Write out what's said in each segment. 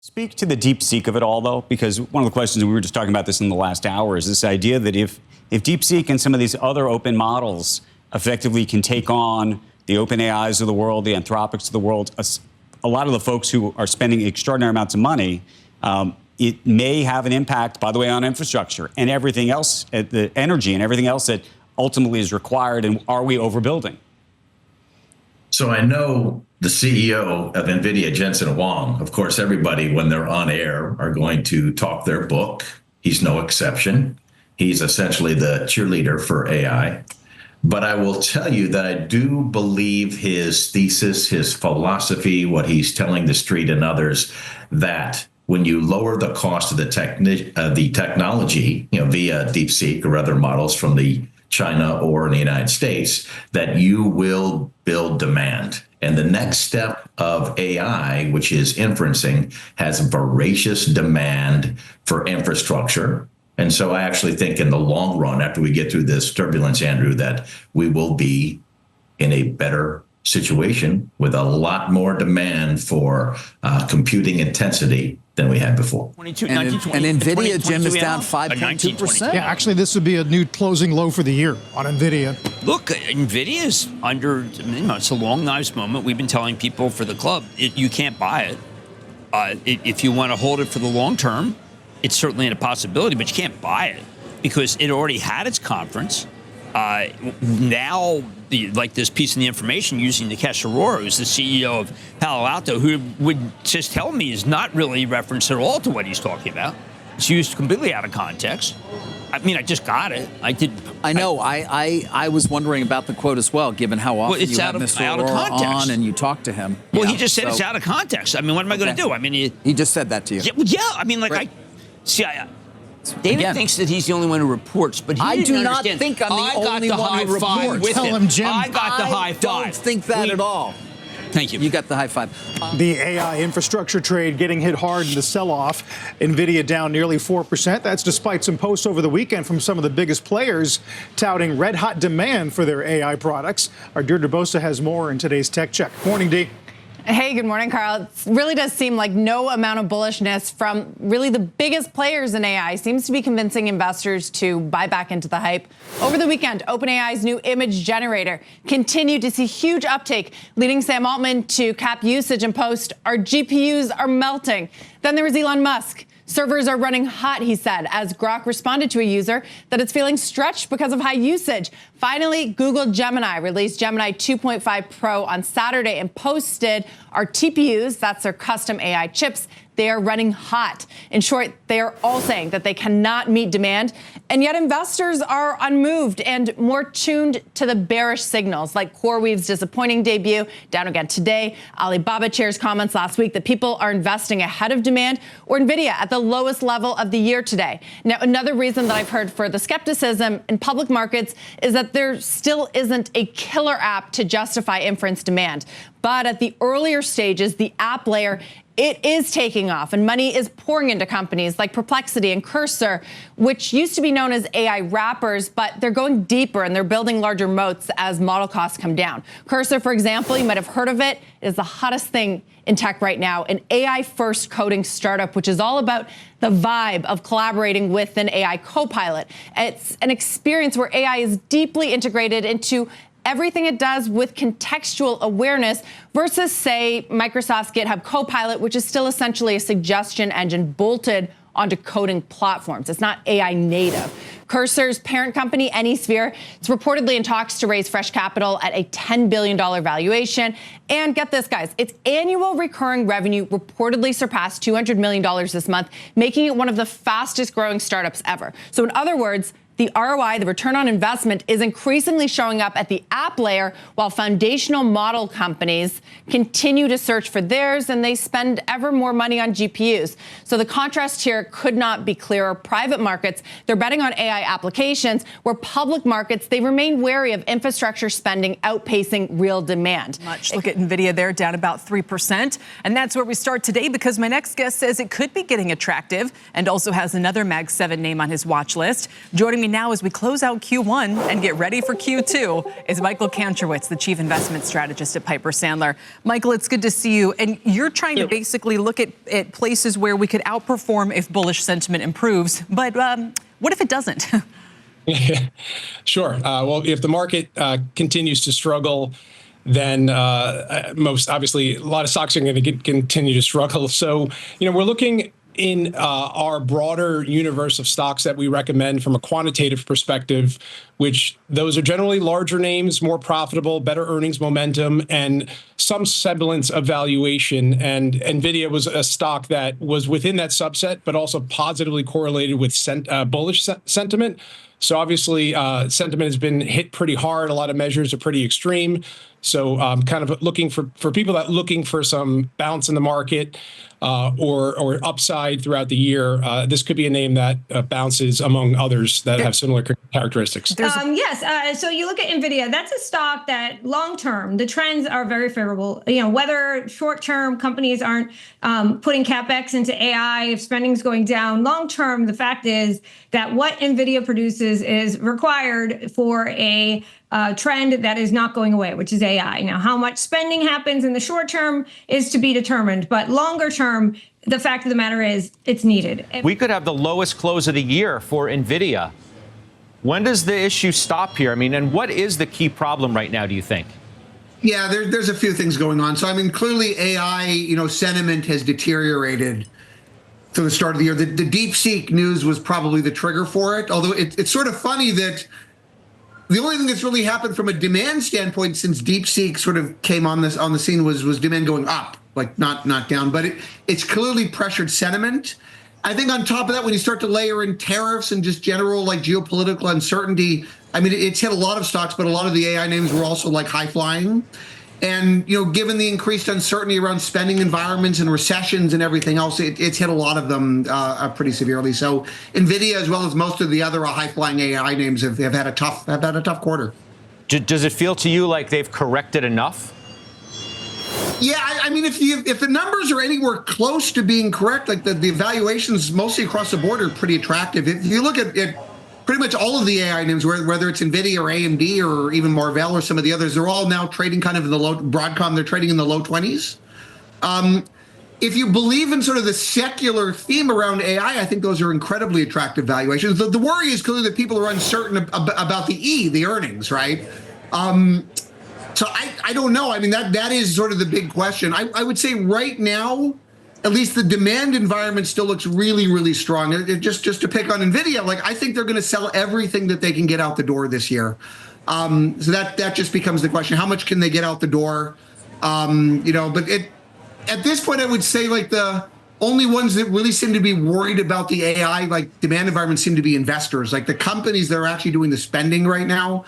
Speak to the DeepSeek of it all, though, because one of the questions, we were just talking about this in the last hour, is this idea that if DeepSeek and some of these other open models effectively can take on the OpenAIs of the world, the Anthropics of the world, a lot of the folks who are spending extraordinary amounts of money, it may have an impact, by the way, on infrastructure and everything else, the energy and everything else that ultimately is required. And are we overbuilding? So I know the CEO of NVIDIA, Jensen Huang, of course, everybody, when they're on air, are going to talk their book. He's no exception. He's essentially the cheerleader for AI. But I will tell you that I do believe his thesis, his philosophy, what he's telling the street and others, that when you lower the cost of the technology, via DeepSeek or other models from the China or in the United States, that you will build demand. And the next step of AI, which is inferencing, has voracious demand for infrastructure. And so I actually think in the long run, after we get through this turbulence, Andrew, that we will be in a better situation with a lot more demand for computing intensity than we had before. And NVIDIA, Jim, is down 5.2%. Yeah, actually, this would be a new closing low for the year on NVIDIA. Look, NVIDIA is under, it's a long, nice moment. We've been telling people for the club, you can't buy it. If you want to hold it for the long term, it's certainly a possibility, but you can't buy it because it already had its conference. Now, like this piece in the information using Nikesh Arora, who's the CEO of Palo Alto, who would just tell me is not really referenced at all to what he's talking about. It's used completely out of context. I mean, I just got it. I know. I was wondering about the quote as well, given how often you have Mr. Arora on and you talk to him. Well, he just said it's out of context. I mean, what am I going to do? I mean, he just said that to you. Yeah. I mean, like, right. David thinks that he's the only one who reports, but he do not think I'm the only one who reports. Tell him, Jim. I got the high five. I don't think that at all. Thank you. You got the high five. The AI infrastructure trade getting hit hard in the sell-off. NVIDIA down nearly 4%. That's despite some posts over the weekend from some of the biggest players touting red-hot demand for their AI products. Our Deirdre Bosa has more in today's Tech Check. Morning, Dee. Hey, good morning, Carl. It really does seem like no amount of bullishness from really the biggest players in AI seems to be convincing investors to buy back into the hype. Over the weekend, OpenAI's new image generator continued to see huge uptake, leading Sam Altman to cap usage and post, "Our GPUs are melting." Then there was Elon Musk. "Servers are running hot," he said, as Grok responded to a user that it's feeling stretched because of high usage. Finally, Google Gemini released Gemini 2.5 Pro on Saturday and posted, "Our TPUs," that's their custom AI chips, "they are running hot." In short, they are all saying that they cannot meet demand, and yet investors are unmoved and more tuned to the bearish signals, like CoreWeave's disappointing debut, down again today, Alibaba Chair's comments last week that people are investing ahead of demand, or NVIDIA at the lowest level of the year today. Now, another reason that I've heard for the skepticism in public markets is that there still isn't a killer app to justify inference demand. But at the earlier stages, the app layer, it is taking off, and money is pouring into companies like Perplexity and Cursor, which used to be known as AI wrappers, but they're going deeper and they're building larger moats as model costs come down. Cursor, for example, you might have heard of it, is the hottest thing in tech right now, an AI-first coding startup, which is all about the vibe of collaborating with an AI co-pilot. It's an experience where AI is deeply integrated into everything it does with contextual awareness versus, say, Microsoft's GitHub Copilot, which is still essentially a suggestion engine bolted onto coding platforms. It's not AI native. Cursor's parent company, AnySphere, it's reportedly in talks to raise fresh capital at a $10 billion valuation. And get this, guys, its annual recurring revenue reportedly surpassed $200 million this month, making it one of the fastest growing startups ever. So in other words, the ROI, the return on investment, is increasingly showing up at the app layer while foundational model companies continue to search for theirs and they spend ever more money on GPUs. So the contrast here could not be clearer. Private markets, they're betting on AI applications, where public markets, they remain wary of infrastructure spending outpacing real demand. Look at NVIDIA there, down about 3%. And that's where we start today, because my next guest says it could be getting attractive and also has another Mag 7 name on his watch list. Joining Joining me now as we close out Q1 and get ready for Q2 is Michael Kantrowitz, the Chief Investment Strategist at Piper Sandler. Michael, it's good to see you. And you're trying to basically look at places where we could outperform if bullish sentiment improves. But what if it doesn't? Sure. Well, if the market continues to struggle, then most obviously a lot of stocks are going to continue to struggle. So, we're looking in our broader universe of stocks that we recommend from a quantitative perspective, which those are generally larger names, more profitable, better earnings momentum, and some semblance of valuation. And NVIDIA was a stock that was within that subset, but also positively correlated with bullish sentiment. So obviously, sentiment has been hit pretty hard. A lot of measures are pretty extreme. So kind of looking for people that looking for some bounce in the market or upside throughout the year, this could be a name that bounces among others that have similar characteristics. Yes. So you look at NVIDIA, that's a stock that long term, the trends are very favorable. Whether short term companies aren't putting CapEx into AI, if spending's going down, long term, the fact is that what NVIDIA produces is required for a trend that is not going away, which is AI. Now, how much spending happens in the short term is to be determined, but longer term, the fact of the matter is it's needed. We could have the lowest close of the year for NVIDIA. When does the issue stop here? I mean, and what is the key problem right now, do you think? Yeah, there's a few things going on. So, I mean, clearly AI, sentiment has deteriorated to the start of the year. The DeepSeek news was probably the trigger for it, although it's sort of funny that the only thing that's really happened from a demand standpoint since DeepSeek sort of came on the scene was demand going up, like not down. But it's clearly pressured sentiment. I think on top of that, when you start to layer in tariffs and just general like geopolitical uncertainty, I mean, it's hit a lot of stocks, but a lot of the AI names were also like high flying. And, given the increased uncertainty around spending environments and recessions and everything else, it's hit a lot of them pretty severely. So NVIDIA, as well as most of the other high-flying AI names, have had a tough quarter. Does it feel to you like they've corrected enough? Yeah, I mean, if the numbers are anywhere close to being correct, like the evaluations mostly across the board are pretty attractive. If you look at pretty much all of the AI names, whether it's NVIDIA or AMD or even Marvell or some of the others, they're all now trading kind of in the low, Broadcom, they're trading in the low 20s. If you believe in sort of the secular theme around AI, I think those are incredibly attractive valuations. The worry is clearly that people are uncertain about the earnings, right? So I don't know. I mean, that is sort of the big question. I would say right now, at least the demand environment still looks really, really strong. Just to pick on NVIDIA, like I think they're going to sell everything that they can get out the door this year. So that just becomes the question: how much can they get out the door? But at this point, I would say like the only ones that really seem to be worried about the AI like demand environment seem to be investors, like the companies that are actually doing the spending right now.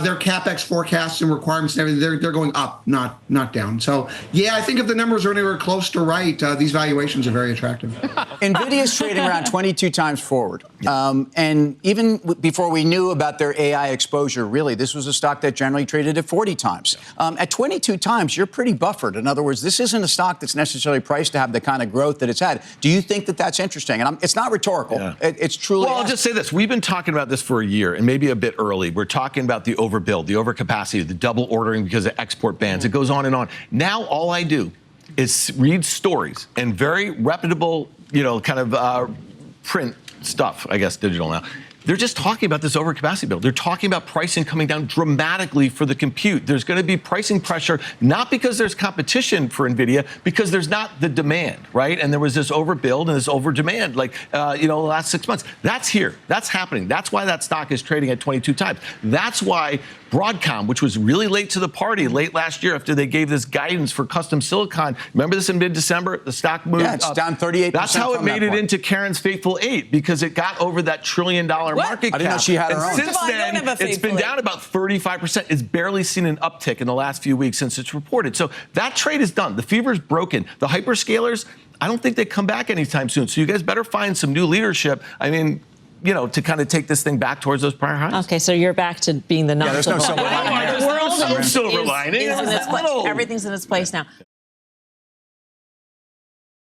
Their CapEx forecasts and requirements and everything, they're going up, not down. So, yeah, I think if the numbers are anywhere close to right, these valuations are very attractive. NVIDIA is trading around 22 times forward. And even before we knew about their AI exposure, really, this was a stock that generally traded at 40 times. At 22 times, you're pretty buffered. In other words, this isn't a stock that's necessarily priced to have the kind of growth that it's had. Do you think that that's interesting? And it's not rhetorical. Yeah. It's truly. Well, I'll just say this. We've been talking about this for a year and maybe a bit early. We're talking about the overbuild, the overcapacity, the double ordering because of export bans. It goes on and on. Now all I do is read stories and very reputable, kind of print stuff, I guess digital now. They're just talking about this overcapacity build. They're talking about pricing coming down dramatically for the compute. There's going to be pricing pressure, not because there's competition for NVIDIA, because there's not the demand, right? And there was this overbuild and this overdemand, the last 6 months. That's here. That's happening. That's why that stock is trading at 22 times. That's why Broadcom, which was really late to the party late last year after they gave this guidance for custom silicon. Remember this in mid-December? The stock moved it's up. Down 38%. That's how it made it into Karen's Fateful 8, because it got over that $1 trillion market cap. I didn't know she had her own. Since then, it's been down about 35%. It's barely seen an uptick in the last few weeks since it's reported. So that trade is done. The fever's broken. The hyperscalers, I don't think they come back anytime soon. So you guys better find some new leadership. I mean, to kind of take this thing back towards those prior highs. Okay, so you're back to being the non-silver lining. The world is silver lining. Everything's in its place now.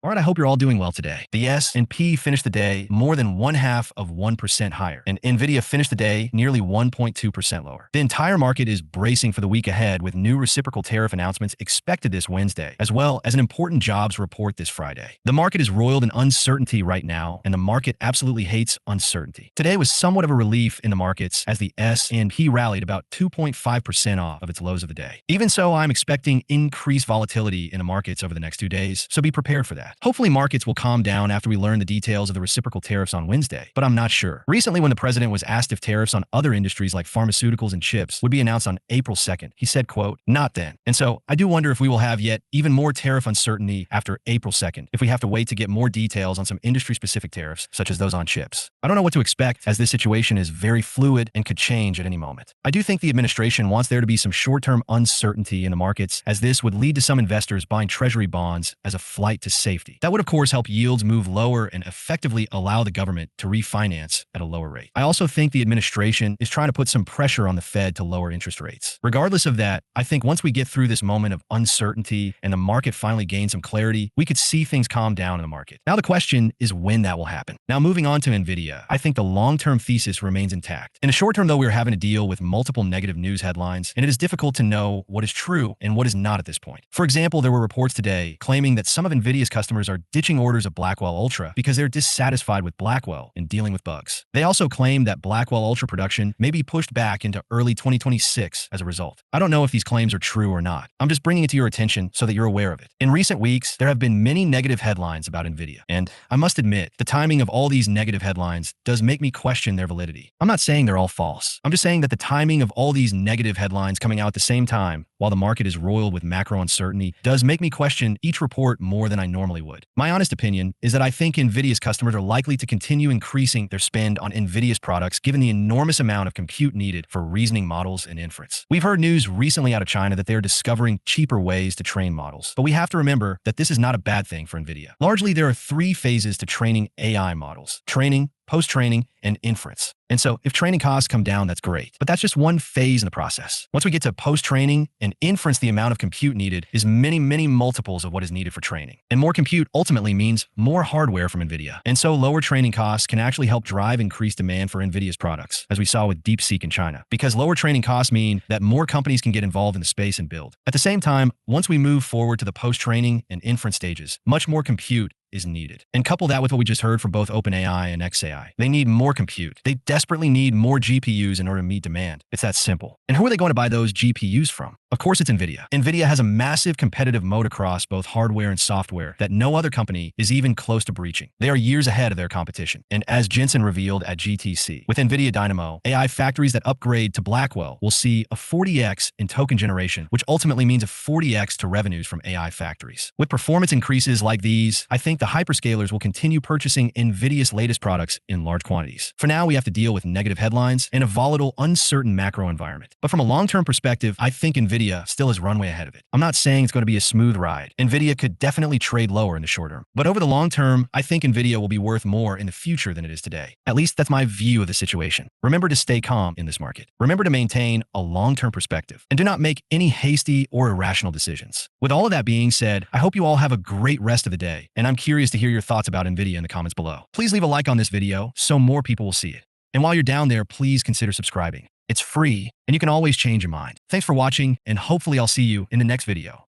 All right, I hope you're all doing well today. The S&P finished the day more than 0.5% higher, and NVIDIA finished the day nearly 1.2% lower. The entire market is bracing for the week ahead with new reciprocal tariff announcements expected this Wednesday, as well as an important jobs report this Friday. The market is roiled in uncertainty right now, and the market absolutely hates uncertainty. Today was somewhat of a relief in the markets as the S&P rallied about 2.5% off of its lows of the day. Even so, I'm expecting increased volatility in the markets over the next 2 days, so be prepared for that. Hopefully markets will calm down after we learn the details of the reciprocal tariffs on Wednesday, but I'm not sure. Recently, when the president was asked if tariffs on other industries like pharmaceuticals and chips would be announced on April 2nd, he said, quote, "Not then." And so I do wonder if we will have yet even more tariff uncertainty after April 2nd, if we have to wait to get more details on some industry-specific tariffs, such as those on chips. I don't know what to expect, as this situation is very fluid and could change at any moment. I do think the administration wants there to be some short-term uncertainty in the markets, as this would lead to some investors buying treasury bonds as a flight to safety. That would, of course, help yields move lower and effectively allow the government to refinance at a lower rate. I also think the administration is trying to put some pressure on the Fed to lower interest rates. Regardless of that, I think once we get through this moment of uncertainty and the market finally gains some clarity, we could see things calm down in the market. Now the question is when that will happen. Now moving on to NVIDIA, I think the long-term thesis remains intact. In the short term, though, we're having to deal with multiple negative news headlines, and it is difficult to know what is true and what is not at this point. For example, there were reports today claiming that some of NVIDIA's customers are ditching orders of Blackwell Ultra because they're dissatisfied with Blackwell and dealing with bugs. They also claim that Blackwell Ultra production may be pushed back into early 2026 as a result. I don't know if these claims are true or not. I'm just bringing it to your attention so that you're aware of it. In recent weeks, there have been many negative headlines about NVIDIA, and I must admit, the timing of all these negative headlines does make me question their validity. I'm not saying they're all false. I'm just saying that the timing of all these negative headlines coming out at the same time, while the market is roiled with macro uncertainty, does make me question each report more than I normally would. My honest opinion is that I think NVIDIA's customers are likely to continue increasing their spend on NVIDIA's products given the enormous amount of compute needed for reasoning models and inference. We've heard news recently out of China that they are discovering cheaper ways to train models, but we have to remember that this is not a bad thing for NVIDIA. Largely, there are 3 phases to training AI models: training, post-training, and inference. And so if training costs come down, that's great. But that's just one phase in the process. Once we get to post-training and inference, the amount of compute needed is many, many multiples of what is needed for training. And more compute ultimately means more hardware from NVIDIA. And so lower training costs can actually help drive increased demand for NVIDIA's products, as we saw with DeepSeek in China. Because lower training costs mean that more companies can get involved in the space and build. At the same time, once we move forward to the post-training and inference stages, much more compute is needed. And couple that with what we just heard from both OpenAI and xAI. They need more compute. They desperately need more GPUs in order to meet demand. It's that simple. And who are they going to buy those GPUs from? Of course, it's NVIDIA. NVIDIA has a massive competitive moat across both hardware and software that no other company is even close to breaching. They are years ahead of their competition. And as Jensen revealed at GTC, with NVIDIA Dynamo, AI factories that upgrade to Blackwell will see a 40x in token generation, which ultimately means a 40x to revenues from AI factories. With performance increases like these, I think the hyperscalers will continue purchasing NVIDIA's latest products in large quantities. For now, we have to deal with negative headlines and a volatile, uncertain macro environment. But from a long-term perspective, I think NVIDIA still has runway ahead of it. I'm not saying it's going to be a smooth ride. NVIDIA could definitely trade lower in the short term. But over the long term, I think NVIDIA will be worth more in the future than it is today. At least that's my view of the situation. Remember to stay calm in this market. Remember to maintain a long-term perspective and do not make any hasty or irrational decisions. With all of that being said, I hope you all have a great rest of the day, and I'm curious to hear your thoughts about NVIDIA in the comments below. Please leave a like on this video so more people will see it. And while you're down there, please consider subscribing. It's free, and you can always change your mind. Thanks for watching, and hopefully I'll see you in the next video.